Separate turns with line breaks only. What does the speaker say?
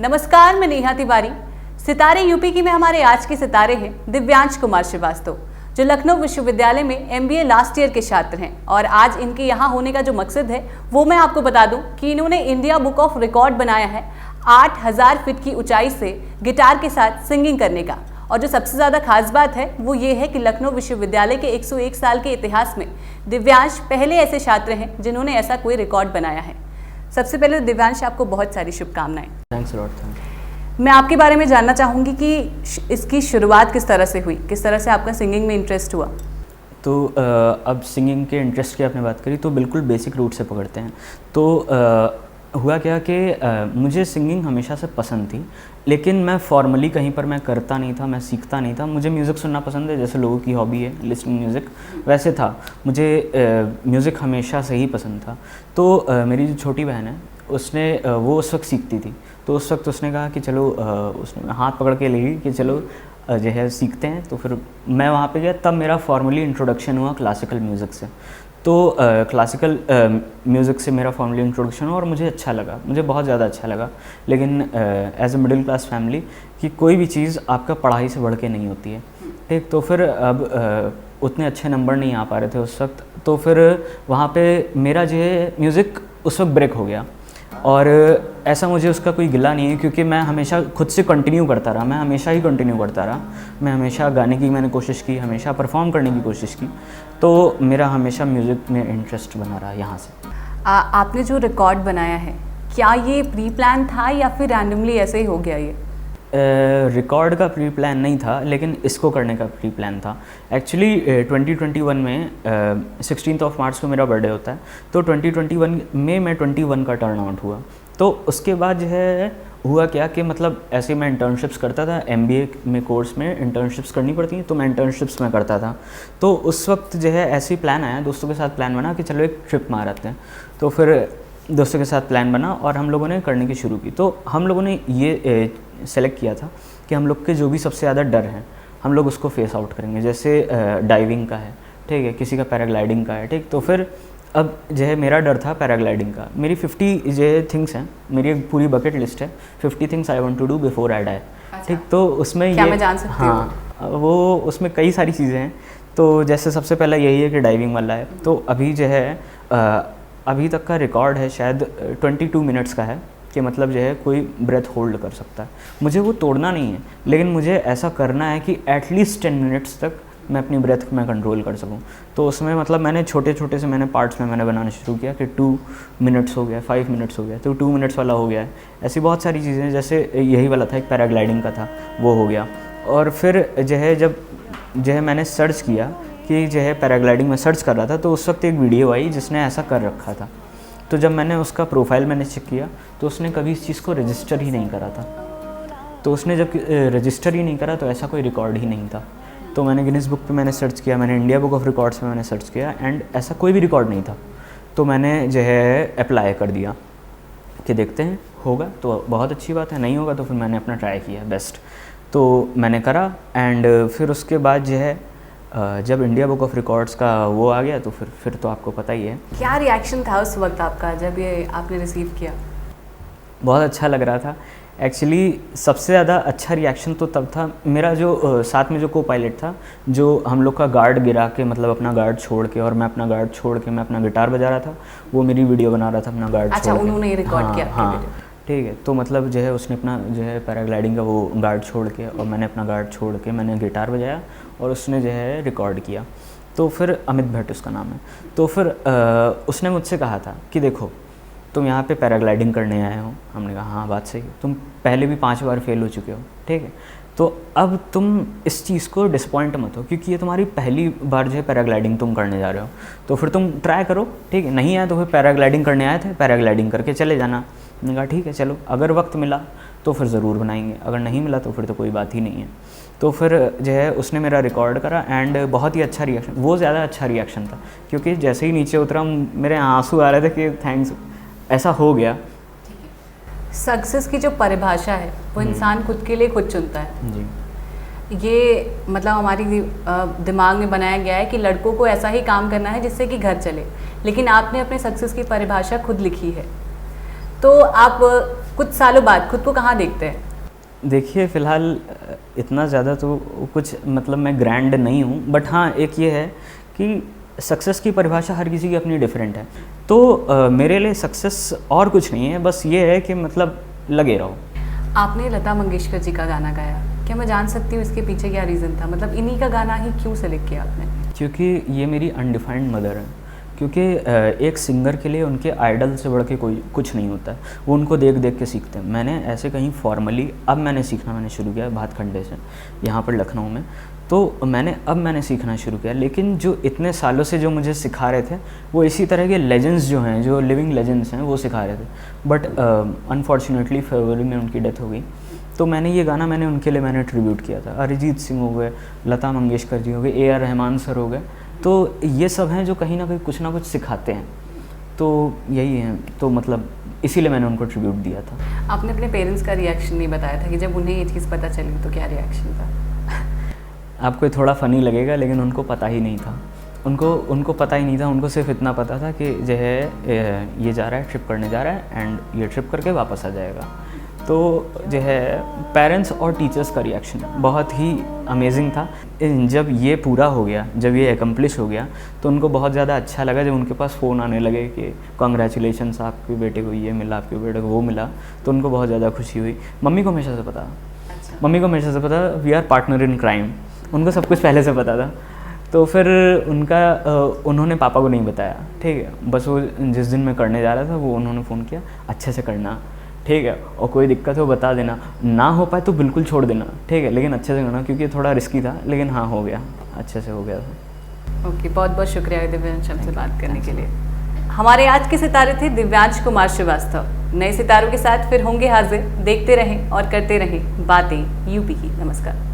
नमस्कार, मैं नेहा तिवारी। सितारे यूपी की में हमारे आज के सितारे हैं दिव्यांश कुमार श्रीवास्तव, जो लखनऊ विश्वविद्यालय में MBA लास्ट ईयर के छात्र हैं। और आज इनके यहाँ होने का जो मकसद है वो मैं आपको बता दूं कि इन्होंने इंडिया बुक ऑफ रिकॉर्ड बनाया है 8000 फीट की ऊंचाई से गिटार के साथ सिंगिंग करने का। और जो सबसे ज़्यादा खास बात है वो ये है कि लखनऊ विश्वविद्यालय के 101 साल के इतिहास में दिव्यांश पहले ऐसे छात्र हैं जिन्होंने ऐसा कोई रिकॉर्ड बनाया है। सबसे पहले दिव्यांश, आपको बहुत सारी शुभकामनाएं।
Thanks lot.
मैं आपके बारे में जानना चाहूँगी कि इसकी शुरुआत किस तरह से हुई, किस तरह से आपका सिंगिंग में इंटरेस्ट हुआ?
तो अब सिंगिंग के इंटरेस्ट की आपने बात करी तो बिल्कुल बेसिक रूट से पकड़ते हैं। तो हुआ क्या कि मुझे सिंगिंग हमेशा से पसंद थी, लेकिन मैं फॉर्मली कहीं पर मैं करता नहीं था, मैं सीखता नहीं था। मुझे म्यूज़िक सुनना पसंद है, जैसे लोगों की हॉबी है लिसनिंग म्यूज़िक, वैसे था मुझे म्यूज़िक हमेशा से ही पसंद था। तो मेरी जो छोटी बहन है उसने वो उस वक्त सीखती थी, तो उस वक्त उसने कहा कि चलो, उसने हाथ पकड़ के ले गई कि चलो जो है सीखते हैं। तो फिर मैं वहाँ पे गया, तब मेरा फॉर्मली इंट्रोडक्शन हुआ क्लासिकल म्यूज़िक से। तो क्लासिकल म्यूज़िक से मेरा फॉर्मली इंट्रोडक्शन हुआ और मुझे अच्छा लगा, मुझे बहुत ज़्यादा अच्छा लगा। लेकिन as a middle class family कि कोई भी चीज़ आपका पढ़ाई से बढ़ के नहीं होती है, ठीक। तो फिर अब उतने अच्छे नंबर नहीं आ पा रहे थे उस वक्त, तो फिर वहाँ पे मेरा जो है म्यूज़िक उस वक्त ब्रेक हो गया। और ऐसा मुझे उसका कोई गिला नहीं है, क्योंकि मैं हमेशा खुद से कंटिन्यू करता रहा, मैं हमेशा ही कंटिन्यू करता रहा। मैं हमेशा गाने की मैंने कोशिश की, हमेशा परफॉर्म करने की कोशिश की, तो मेरा हमेशा म्यूज़िक में इंटरेस्ट बना रहा यहाँ से।
आपने जो रिकॉर्ड बनाया है, क्या ये प्री प्लान था या फिर रैंडमली ऐसे ही हो गया? ये
रिकॉर्ड का प्री प्लान नहीं था, लेकिन इसको करने का प्री प्लान था। एक्चुअली 2021 में 16 मार्च को मेरा बर्थडे होता है, तो 2021 में मैं 21 का टर्न आउट हुआ। तो उसके बाद जो है हुआ क्या कि मतलब ऐसे मैं इंटर्नशिप्स करता था, MBA में कोर्स में इंटर्नशिप्स करनी पड़ती हैं, तो मैं इंटर्नशिप्स में करता था। तो उस वक्त जो है ऐसे ही प्लान आया, दोस्तों के साथ प्लान बना कि चलो एक ट्रिप मार आते हैं। तो फिर दोस्तों के साथ प्लान बना और हम लोगों ने करने की शुरू की। तो हम लोगों ने ये सेलेक्ट किया था कि हम लोग के जो भी सबसे ज़्यादा डर हैं हम लोग उसको फेस आउट करेंगे। जैसे डाइविंग का है, ठीक है, किसी का पैराग्लाइडिंग का है, ठीक। तो फिर अब जो है मेरा डर था पैराग्लाइडिंग का। मेरी 50 जो थिंग्स हैं, मेरी एक पूरी बकेट लिस्ट है, 50 things I want to do before I die, ठीक। तो उसमें
क्या मैं जान सकती हूँ?
हाँ, वो उसमें कई सारी चीज़ें हैं। तो जैसे सबसे पहला यही है कि डाइविंग वाला है। तो अभी जो है अभी तक का रिकॉर्ड है शायद 22 मिनट्स का है, कि मतलब जो है कोई ब्रेथ होल्ड कर सकता है। मुझे वो तोड़ना नहीं है, लेकिन मुझे ऐसा करना है कि एटलीस्ट 10 मिनट्स तक मैं अपनी ब्रेथ में कंट्रोल कर सकूं। तो उसमें मतलब मैंने छोटे छोटे से मैंने पार्ट्स में मैंने बनाना शुरू किया कि 2 मिनट्स हो गया, 5 मिनट्स हो गया, तो 2 मिनट्स वाला हो गया है। ऐसी बहुत सारी चीज़ें, जैसे यही वाला था, एक पैराग्लाइडिंग का था, वो हो गया। और फिर जो है जब जो है मैंने सर्च किया कि जो है पैराग्लाइडिंग में सर्च कर रहा था, तो उस वक्त एक वीडियो आई जिसने ऐसा कर रखा था। तो जब मैंने उसका प्रोफाइल मैंने चेक किया तो उसने कभी इस चीज़ को रजिस्टर ही नहीं करा था। तो उसने जब रजिस्टर ही नहीं करा तो ऐसा कोई रिकॉर्ड ही नहीं था। तो मैंने गिनीज बुक पे मैंने सर्च किया, मैंने इंडिया बुक ऑफ रिकॉर्ड्स में मैंने सर्च किया, एंड ऐसा कोई भी रिकॉर्ड नहीं था। तो मैंने जो है अप्लाई कर दिया कि देखते हैं, होगा तो बहुत अच्छी बात है, नहीं होगा तो फिर मैंने अपना ट्राई किया बेस्ट। तो मैंने करा, एंड फिर उसके बाद जो है जब इंडिया बुक ऑफ रिकॉर्ड्स का वो आ गया तो फिर तो आपको पता ही है।
क्या रिएक्शन था उस वक्त आपका जब ये आपने रिसीव किया?
बहुत अच्छा लग रहा था। एक्चुअली सबसे ज़्यादा अच्छा रिएक्शन तो तब था, मेरा जो साथ में जो को पायलट था, जो हम लोग का गार्ड गिरा के, मतलब अपना गार्ड छोड़ के, और मैं अपना गार्ड छोड़ के मैं अपना गिटार बजा रहा था, वो मेरी वीडियो बना रहा था अपना गार्ड छोड़ के।
अच्छा, उन्होंने रिकॉर्ड किया?
हाँ, ठीक है। तो मतलब जो है उसने अपना जो है पैराग्लाइडिंग का वो गार्ड छोड़ के और मैंने अपना गार्ड छोड़ के मैंने गिटार बजाया और उसने जो है रिकॉर्ड किया। तो फिर अमित भट्ट उसका नाम है। तो फिर उसने मुझसे कहा था कि देखो तुम यहाँ पे पैराग्लाइडिंग करने आए हो। हमने कहा हाँ बात सही है, तुम पहले भी 5 बार फेल हो चुके हो, ठीक है, तो अब तुम इस चीज़ को डिसपॉइंट मत हो, क्योंकि ये तुम्हारी पहली बार जो है पैराग्लाइडिंग तुम करने जा रहे हो, तो फिर तुम ट्राई करो, ठीक है। नहीं आया तो फिर पैराग्लाइडिंग करने आए थे, पैराग्लाइडिंग करके चले जाना। मैंने कहा ठीक है चलो, अगर वक्त मिला तो फिर ज़रूर बनाएंगे, अगर नहीं मिला तो फिर तो कोई बात ही नहीं है। तो फिर जो है उसने मेरा रिकॉर्ड करा, एंड बहुत ही अच्छा रिएक्शन, वो ज़्यादा अच्छा रिएक्शन था, क्योंकि जैसे ही नीचे उतरा मेरे आंसू आ रहे थे कि थैंक्स, ऐसा हो गया।
सक्सेस की जो परिभाषा है वो इंसान खुद के लिए खुद चुनता है
जी।
ये मतलब हमारी दिमाग में बनाया गया है कि लड़कों को ऐसा ही काम करना है जिससे कि घर चले, लेकिन आपने अपने सक्सेस की परिभाषा खुद लिखी है। तो आप कुछ सालों बाद खुद को कहाँ देखते हैं?
देखिए फ़िलहाल इतना ज़्यादा तो कुछ मतलब मैं ग्रैंड नहीं हूँ, बट हाँ एक ये है कि सक्सेस की परिभाषा हर किसी की अपनी डिफरेंट है। तो मेरे लिए सक्सेस और कुछ नहीं है, बस ये है कि मतलब लगे रहो।
आपने लता मंगेशकर जी का गाना गाया, क्या मैं जान सकती हूँ इसके पीछे क्या रीज़न था? मतलब इन्हीं का गाना ही क्यों सेलेक्ट किया आपने?
क्योंकि ये मेरी अनडिफाइंड मदर है। क्योंकि एक सिंगर के लिए उनके आइडल से बढ़ के कोई कुछ नहीं होता है, वो उनको देख देख के सीखते हैं। मैंने ऐसे कहीं फॉर्मली अब मैंने शुरू किया भातखंडे से, यहाँ पर लखनऊ में। तो मैंने सीखना शुरू किया, लेकिन जो इतने सालों से जो मुझे सिखा रहे थे वो इसी तरह के लेजेंड्स जो हैं, जो लिविंग लेजेंड्स हैं, वो सिखा रहे थे। बट अनफॉर्चुनेटली फरवरी में उनकी डेथ हो गई। तो ये गाना उनके लिए ट्रिब्यूट किया था। अरिजीत सिंह हो गए, लता मंगेशकर जी हो गए, AR रहमान सर हो गए, तो ये सब हैं जो कहीं ना कहीं कुछ ना कुछ सिखाते हैं। तो यही है, तो मतलब इसीलिए मैंने उनको ट्रिब्यूट दिया था।
आपने अपने पेरेंट्स का रिएक्शन नहीं बताया था कि जब उन्हें ये चीज़ पता चली तो क्या रिएक्शन था?
आपको थोड़ा फ़नी लगेगा, लेकिन उनको पता ही नहीं था। उनको पता ही नहीं था। उनको सिर्फ इतना पता था कि जो है ये जा रहा है, ट्रिप करने जा रहा है, एंड ये ट्रिप करके वापस आ जाएगा। तो जो है पेरेंट्स और टीचर्स का रिएक्शन बहुत ही अमेजिंग था। जब ये पूरा हो गया, जब ये एकम्प्लिश हो गया, तो उनको बहुत ज़्यादा अच्छा लगा। जब उनके पास फ़ोन आने लगे कि कॉन्ग्रेचुलेशंस, आपके बेटे को ये मिला, आपके बेटे को वो मिला, तो उनको बहुत ज़्यादा खुशी हुई। मम्मी को हमेशा से पता we are partner in crime, उनको सब कुछ पहले से पता था। तो फिर उन्होंने पापा को नहीं बताया, ठीक है। बस वो जिस दिन मैं करने जा रहा था वो उन्होंने फ़ोन किया, अच्छे से करना, ठीक है, और कोई दिक्कत हो बता देना, ना हो पाए तो बिल्कुल छोड़ देना, ठीक है, लेकिन अच्छे से करना, क्योंकि थोड़ा रिस्की था, लेकिन हाँ हो गया, अच्छे से हो गया था।
ओके, बहुत बहुत शुक्रिया दिव्यांश हमसे बात करने के लिए। हमारे आज के सितारे थे दिव्यांश कुमार श्रीवास्तव। नए सितारों के साथ फिर होंगे हाजिर। देखते रहें और करते रहें बातें यूपी की। नमस्कार।